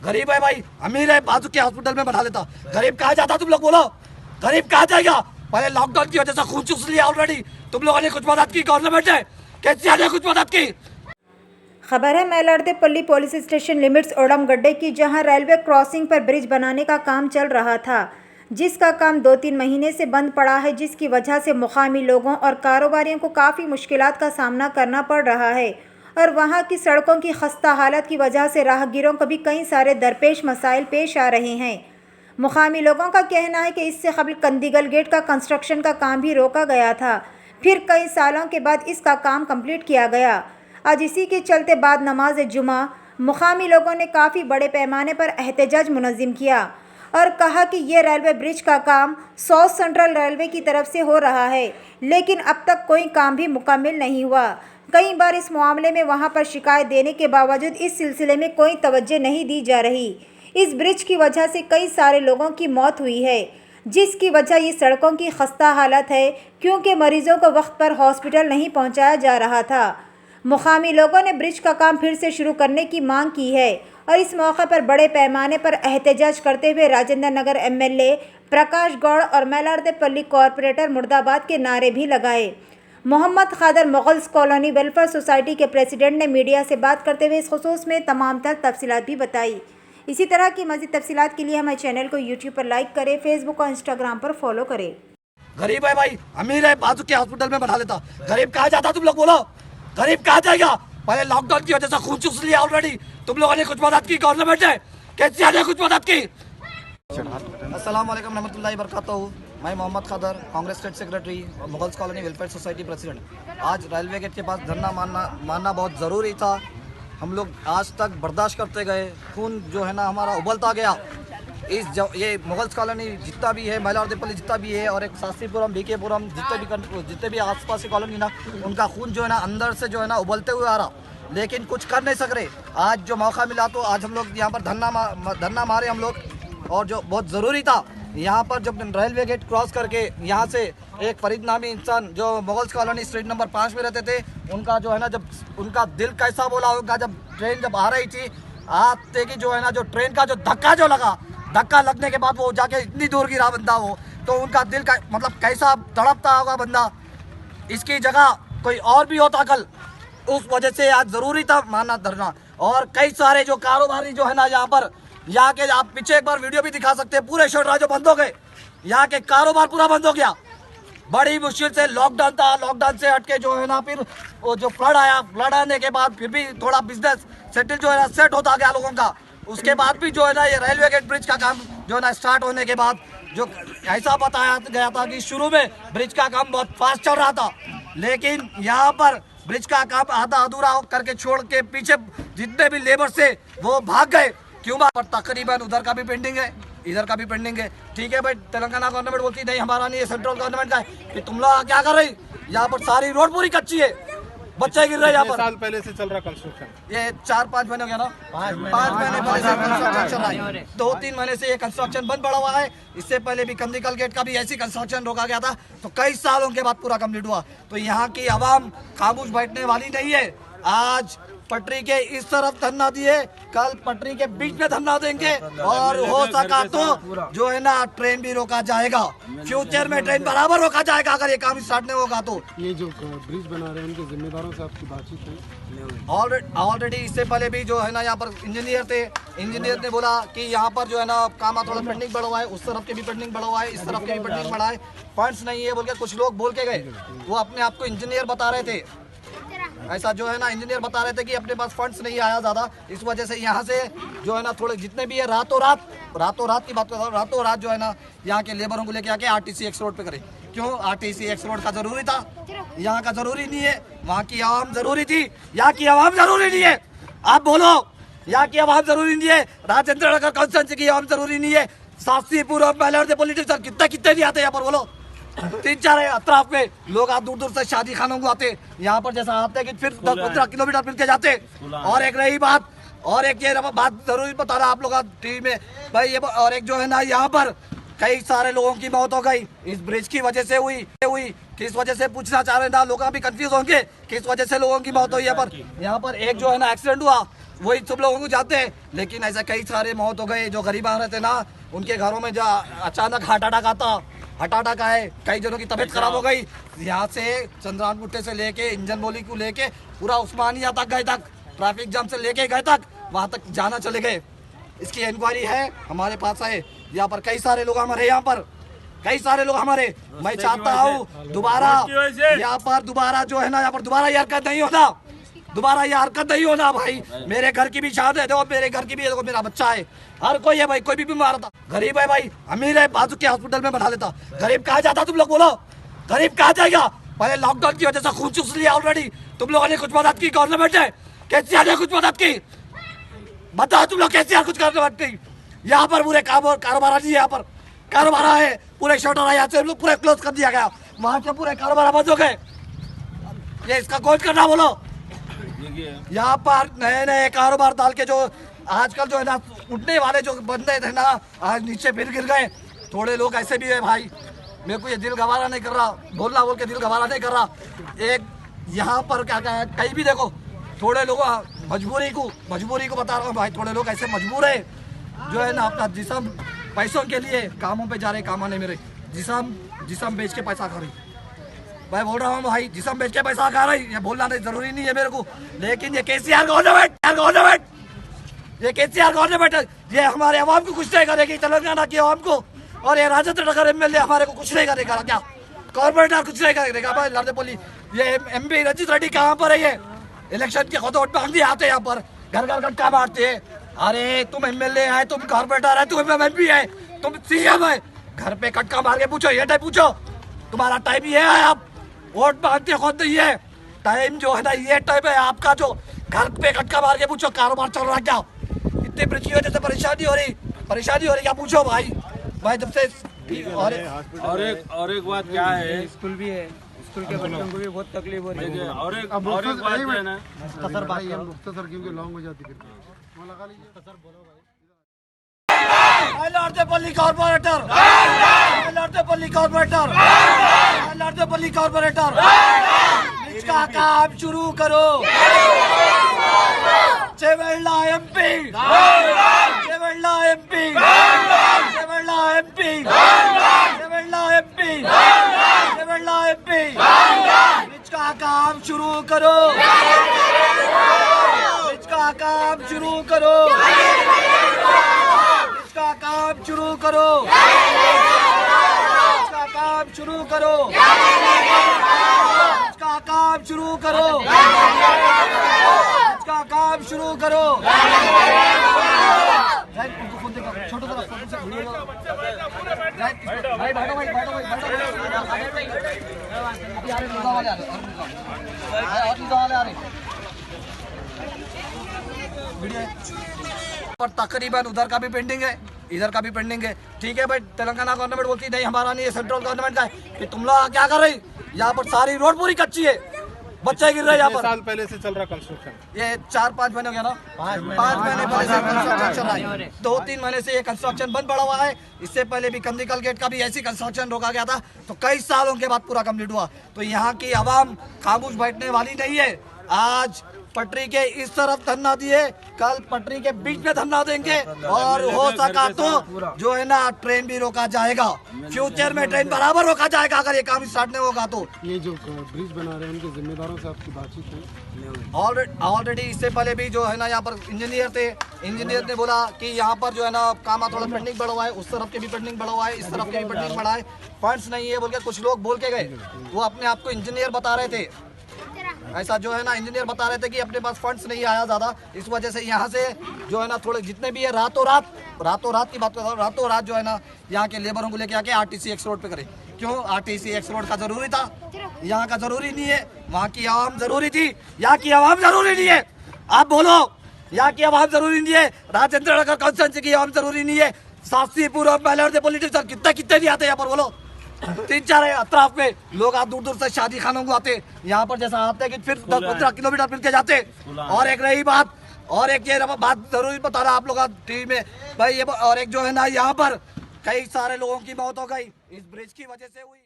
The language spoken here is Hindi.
गरीब है भाई, अमीर है बाजू के हॉस्पिटल में बना लेता। गरीब कहाँ जाता तुम लोग बोलो, गरीब कहाँ जाएगा? पहले लॉकडाउन की वजह से खून चूस लिया ऑलरेडी। तुम लोगों ने कुछ मदद की, गवर्नमेंट ने केसीआर ने कुछ मदद की। खबर है मैलार्देपल्ली पुलिस स्टेशन लिमिट्स ओडमगड्डे की, जहां रेलवे क्रॉसिंग पर ब्रिज बनाने का काम चल रहा था, जिसका काम 2-3 महीने से बंद पड़ा है, जिसकी वजह से मुकामी लोगों और कारोबारियों को काफ़ी मुश्किलात का सामना करना पड़ रहा है। और वहां की सड़कों की खस्ता हालत की वजह से राहगीरों को भी कई सारे दरपेश मसाइल पेश आ रहे हैं। मुकामी लोगों का कहना है कि इससे कबल कंदीगल गेट का कंस्ट्रक्शन का काम भी रोका गया था, फिर कई सालों के बाद इसका काम कंप्लीट किया गया। आज इसी के चलते बाद नमाज जुमा मुकामी लोगों ने काफ़ी बड़े पैमाने पर एहतजाज मुनज़्ज़म किया और कहा कि ये रेलवे ब्रिज का काम साउथ सेंट्रल रेलवे की तरफ से हो रहा है, लेकिन अब तक कोई काम भी मुकम्मल नहीं हुआ। कई बार इस मामले में वहां पर शिकायत देने के बावजूद इस सिलसिले में कोई तवज्जो नहीं दी जा रही। इस ब्रिज की वजह से कई सारे लोगों की मौत हुई है, जिसकी वजह ये सड़कों की खस्ता हालत है, क्योंकि मरीजों को वक्त पर हॉस्पिटल नहीं पहुंचाया जा रहा था। मुकामी लोगों ने ब्रिज का काम फिर से शुरू करने की मांग की है और इस मौके पर बड़े पैमाने पर एहतजाज करते हुए राजेंद्र नगर एमएलए प्रकाश गौड़ और मैलार्देपल्ली कॉरपोरेटर मुर्दाबाद के नारे भी लगाए। मोहम्मद खादर मुगल्स कॉलोनी वेलफेयर सोसाइटी के प्रेसिडेंट ने मीडिया से बात करते हुए इस खुसूस में तमाम तर तफसीलात भी बताई। इसी तरह की मज़ीद तफसीलात के लिए हमारे चैनल को यूट्यूब पर लाइक करें, फेसबुक और इंस्टाग्राम पर फॉलो करें। गरीब है भाई, अमीर है बाजू के हॉस्पिटल में बना लेता। गरीब कहाँ जाता तुम लोग बोलो, गरीब कहाँ जाएगा? पहले लॉकडाउन की वजह से खून चूस लिया ऑलरेडी। तुम लोगों ने कुछ मदद की, गवर्नमेंट ने केसीआर ने कुछ मदद की। अस्सलाम वालेकुम रहमतुल्लाहि बरकातहू। मैं Mohammed Khader, Congress state secretary, Mughals colony welfare society president. आज रेलवे गेट के पास धरना मानना बहुत ज़रूरी था। हम लोग आज तक बर्दाश्त करते गए, खून जो है ना हमारा उबलता गया। ये मुगल्स कॉलोनी जितना भी है, मैलार्देपल्ली जितना भी है, और एक शास्त्रीपुरम, बीकेपुरम, जितने भी आसपास की कॉलोनी ना, उनका खून जो है ना अंदर से जो है ना उबलते हुए आ रहा, लेकिन कुछ कर नहीं सक रहे। आज जो मौका मिला तो आज हम लोग यहाँ पर धरना मारे हम लोग, और जो बहुत ज़रूरी था। यहाँ पर जब रेलवे गेट क्रॉस करके यहाँ से एक फरीद नामी इंसान जो मुगल्स कॉलोनी स्ट्रीट नंबर 5 में रहते थे, उनका जो है ना जब उनका दिल कैसा बोला होगा, जब ट्रेन जब आ रही थी, आते की जो है ना जो ट्रेन का जो धक्का लगने के बाद वो जाके इतनी दूर गिरा बंदा, वो तो उनका दिल का मतलब कैसा तड़पता होगा बंदा। इसकी जगह कोई और भी होता कल, उस वजह से आज ज़रूरी था मानना धरना। और कई सारे जो कारोबारी जो है ना यहाँ के आप पीछे एक बार वीडियो भी दिखा सकते हैं, पूरे शटर जो बंद हो गए, यहाँ के कारोबार पूरा बंद हो गया। बड़ी मुश्किल से लॉकडाउन था, लॉकडाउन से हटके जो है ना फिर वो जो फ्लड आया, फ्लड आने के बाद फिर भी थोड़ा बिजनेस सेटल जो है ना सेट होता गया लोगों का। उसके बाद भी जो है ना ये रेलवे गेट ब्रिज का काम जो है ना स्टार्ट होने के बाद जो ऐसा बताया गया था कि शुरू में ब्रिज का काम बहुत फास्ट चल रहा था, लेकिन यहाँ पर ब्रिज का काम आधा अधूरा करके छोड़ के पीछे जितने भी लेबर से वो भाग गए। क्यों? पर तकरीबन उधर का भी पेंडिंग है, इधर का भी पेंडिंग है। ठीक है भाई, तेलंगाना गवर्नमेंट बोलती नहीं हमारा नहीं है, सेंट्रल गवर्नमेंट का है। कि तुम लोग क्या कर रही? यहाँ पर सारी रोड पूरी कच्ची है, बच्चे गिर रहे हैं यहाँ पर। साल पहले से चल रहा कंस्ट्रक्शन, ये 4-5 महीने हो गया ना, 5 महीने पहले से कंस्ट्रक्शन चल रहा है। 2-3 महीने से ये कंस्ट्रक्शन बंद पड़ा हुआ है। इससे पहले भी कंदीकल गेट का भी ऐसी कंस्ट्रक्शन रोका गया था, तो कई सालों के बाद पूरा कंप्लीट हुआ। तो यहाँ की आवाम खामोश बैठने वाली नहीं है। आज पटरी के इस तरफ धरना दिए, कल पटरी के बीच में धरना देंगे, और हो सका तो जो है ना ट्रेन भी रोका जाएगा। फ्यूचर में ट्रेन बराबर रोका जाएगा अगर ये काम स्टार्ट नहीं होगा तो। ये जो ब्रिज बना रहे हैं उनके जिम्मेदारों से आपकी बातचीत हुई? ऑलरेडी इससे पहले भी जो है ना यहाँ पर इंजीनियर थे, इंजीनियर ने बोला कि यहाँ पर जो है ना काम थोड़ा पेंडिंग बढ़ा हुआ है, उस तरफ के भी पेंडिंग बढ़ा हुआ है, इस तरफ के भी पेंडिंग बढ़ा है, फंड्स नहीं है बोल के कुछ लोग बोल के गए। वो अपने आप को इंजीनियर बता रहे थे, ऐसा जो है ना इंजीनियर बता रहे थे कि अपने पास फंड्स नहीं आया ज़्यादा, इस वजह से यहाँ से जो है ना थोड़े जितने भी है रातों रात की बात कर रहा हूँ, रातों रात जो है ना यहाँ के लेबरों को लेके आके आरटीसी एक्स रोड पे करें। क्यों आरटीसी एक्स रोड का ज़रूरी था? यहाँ का ज़रूरी नहीं है, वहाँ की आवाम ज़रूरी थी। यहाँ की आवाम ज़रूरी नहीं है, आप बोलो, यहाँ की आवाम ज़रूरी नहीं है। राजेंद्र नगर कॉन्स्टिट्यूंसी की आवाम ज़रूरी नहीं है। शास्त्रीपुर और मैलार्देपल्ली कितने नहीं आते यहाँ पर बोलो? 3-4 अतराफ में लोग आप दूर से शादी खानों को आते, यहाँ पर जैसा आते कि फिर 10-15 किलोमीटर फिर के जाते। और एक रही बात, और एक ये बात जरूरी बता रहा आप लोग टीवी में भाई, ये और एक जो है ना यहाँ पर कई सारे लोगों की मौत हो गई इस ब्रिज की वजह से हुई। किस वजह से पूछना चाह रहे ना, लोग भी कंफ्यूज होंगे किस वजह से लोगों की मौत हुई। यहाँ पर एक जो है ना एक्सीडेंट हुआ, वही सब लोगों को जाते हैं, लेकिन ऐसे कई सारे मौत हो गए जो गरीब आ रहे थे ना, उनके घरों में जो अचानक हार्ट अटैक आता, हार्ट अटैक आए, कई जनों की तबीयत खराब हो गई। यहाँ से चंद्रान गुट्टे से लेके इंजन बोली को लेके पूरा उस्मानिया तक गए, तक ट्रैफिक जाम से लेके गए तक वहाँ तक जाना चले गए। इसकी इंक्वायरी है हमारे पास है। यहाँ पर कई सारे लोग हमारे, यहाँ पर कई सारे लोग हमारे, मैं चाहता हूँ दोबारा यहाँ पर दोबारा जो है ना, यहाँ पर दोबारा ये हरकत नहीं होना, दोबारा ये हरकत नहीं होना भाई। मेरे घर की भी शादी है, देखो मेरे घर की भी है, देखो मेरा बच्चा है, हर कोई है भाई, कोई भी बीमार था। गरीब है भाई, अमीर है, बाजू के हॉस्पिटल में बैठा लेता। गरीब कहाँ जाता तुम लोग बोलो, गरीब कहाँ जाएगा? पहले लॉकडाउन की वजह से खून चूस लिया ऑलरेडी। तुम लोगों ने कुछ मदद की गवर्नमेंट ने, केसीआर ने कुछ मदद की? बताओ तुम लोग केसीआर कुछ मदद की? यहाँ पर पूरे कारोबार नहीं है, यहाँ पर कारोबार है, पूरे शटर है, यहाँ से लोग पूरे क्लोज कर दिया गया, वहाँ से पूरे कारोबार बंद हो गए। ये इसका खोज करना बोलो। यहाँ पर नए नए कारोबार डाल के जो आजकल जो है ना उठने वाले जो बंदे थे ना, आज नीचे फिर गिर गए। थोड़े लोग ऐसे भी है भाई, मेरे को ये दिल गवारा नहीं कर रहा, बोलना बोल के दिल गवारा नहीं कर रहा। एक यहाँ पर क्या क्या है, कहीं भी देखो थोड़े लोग मजबूरी को बता रहा हूँ भाई, थोड़े लोग ऐसे मजबूर है जो है ना अपना जिस्म पैसों के लिए कामों पे जा रहे, कामाने मेरे जिस्म बेच के पैसा खा रही। मैं बोल रहा हूँ भाई, जिस्म बेच के पैसा खा रही, ये बोलना नहीं जरूरी नहीं है मेरे को, लेकिन ये केसीआर गवर्नमेंट, ये केसीआर गवर्नमेंट ये हमारे अवाम को कुछ नहीं करेगी, तेलंगाना की अवाम को, और ये राजेंद्र नगर एमएलए हमारे को कुछ नहीं करेगा। क्या कॉर्पोरेटर कुछ नहीं करेगा भाई? लड़देपल्ली ये एमपी रंजीत रेड्डी कहाँ पर है? ये इलेक्शन के खुद वोट मांगने आते यहाँ पर, घर घर घंटा मारते हैं। अरे तुम एमएलए है, तुम कॉर्पोरेटर है, तुम एमपी है, तुम सीएम है, घर पे कटका मार के पूछो, ये टाइम पूछो, तुम्हारा टाइम ये है, आप वोट मांगते खुद नहीं है, टाइम जो है ना ये टाइम है आपका, जो घर पे कटका मार के पूछो कारोबार चल रहा क्या? इतनी ब्रिज की वजह से परेशानी हो रही क्या? पूछो भाई जब से। और एक बात क्या है, स्कूल भी है, स्कूल के बच्चों को भी बहुत तकलीफ हो रही है। और एक बात है ना, मुख्तसर भाई मुख्तसर क्योंकि लॉन्ग हो जाती फिर लगा लीजिए मुख्तसर बोलो भाई। लड़देपल्ली कॉर्पोरेटर इसका काम शुरू करो। चेवेल्ला एमपी इसका काम शुरू करो, इसका काम शुरू करो, इसका काम शुरू करो, इसका काम शुरू करो, इसका काम शुरू करो, इसका काम शुरू करो। छोटो तरफ भाई बैठो भाई अभी आ रहे पर तकरीबन उधर का भी पेंडिंग है, इधर का भी पेंडिंग है। ठीक है भाई, तेलंगाना गवर्नमेंट बोलती नहीं हमारा नहीं है, सेंट्रल गवर्नमेंट का है। कि तुम लोग क्या कर रही? यहाँ पर सारी रोड पूरी कच्ची है, बच्चे गिर रहे हैं यहाँ पर। साल पहले से चल रहा कंस्ट्रक्शन, ये 4-5 महीने हो गया ना, 5 महीने पहले से कंस्ट्रक्शन चल रहा है। 2-3 महीने से ये कंस्ट्रक्शन बंद पड़ा हुआ है। इससे पहले भी कंदिकल गेट का भी ऐसी कंस्ट्रक्शन रोका गया था, तो कई सालों के बाद पूरा कंप्लीट हुआ। तो यहाँ की आवाम खामोश बैठने वाली नहीं है। आज पटरी के इस तरफ धरना दिए, कल पटरी के बीच में धरना देंगे, और हो सका तो जो है ना ट्रेन भी रोका जाएगा। फ्यूचर में ट्रेन बराबर रोका जाएगा अगर ये काम स्टार्ट नहीं होगा तो। ये जो ब्रिज बना रहे हैं उनके जिम्मेदारों से आपकी बातचीत हुई? ऑलरेडी इससे पहले भी जो है ना यहाँ पर इंजीनियर थे, इंजीनियर ने बोला कि यहाँ पर जो है ना काम थोड़ा पेंडिंग बढ़ा हुआ है, उस तरफ के भी पेंडिंग बढ़ा हुआ है, इस तरफ के भी पेंडिंग बढ़ा है, फंड्स नहीं है बोल के कुछ लोग बोल के गए। वो अपने आप को इंजीनियर बता रहे थे, ऐसा जो है ना इंजीनियर बता रहे थे कि अपने पास फंड्स नहीं आया ज़्यादा, इस वजह से यहाँ से जो है ना थोड़े जितने भी है रातों रात की बात कर रहा हूँ, रातों रात जो है ना यहाँ के लेबरों को लेके आके आरटीसी एक्स रोड पे करे। क्यों आरटीसी एक्स रोड का जरूरी था? यहाँ का जरूरी नहीं है, वहाँ की आवाम जरूरी थी। यहाँ की आवाम जरूरी नहीं है, आप बोलो, यहाँ की आवाम जरूरी नहीं है। राजेंद्र नगर कॉन्स्टिट्यूंसी की आवाम जरूरी नहीं है। सासीपुर और मेलर पॉलिटिक्स कितने नहीं आते यहाँ पर बोलो? 3-4 अतराफ में लोग आप दूर दूर से शादी खानों को आते, यहाँ पर जैसा आते कि फिर 10-15 किलोमीटर फिर के जाते। और एक रही बात, और एक ये बात जरूरी बता रहा आप लोग टीवी में भाई, ये और एक जो है ना यहाँ पर कई सारे लोगों की मौत हो गई इस ब्रिज की वजह से हुई।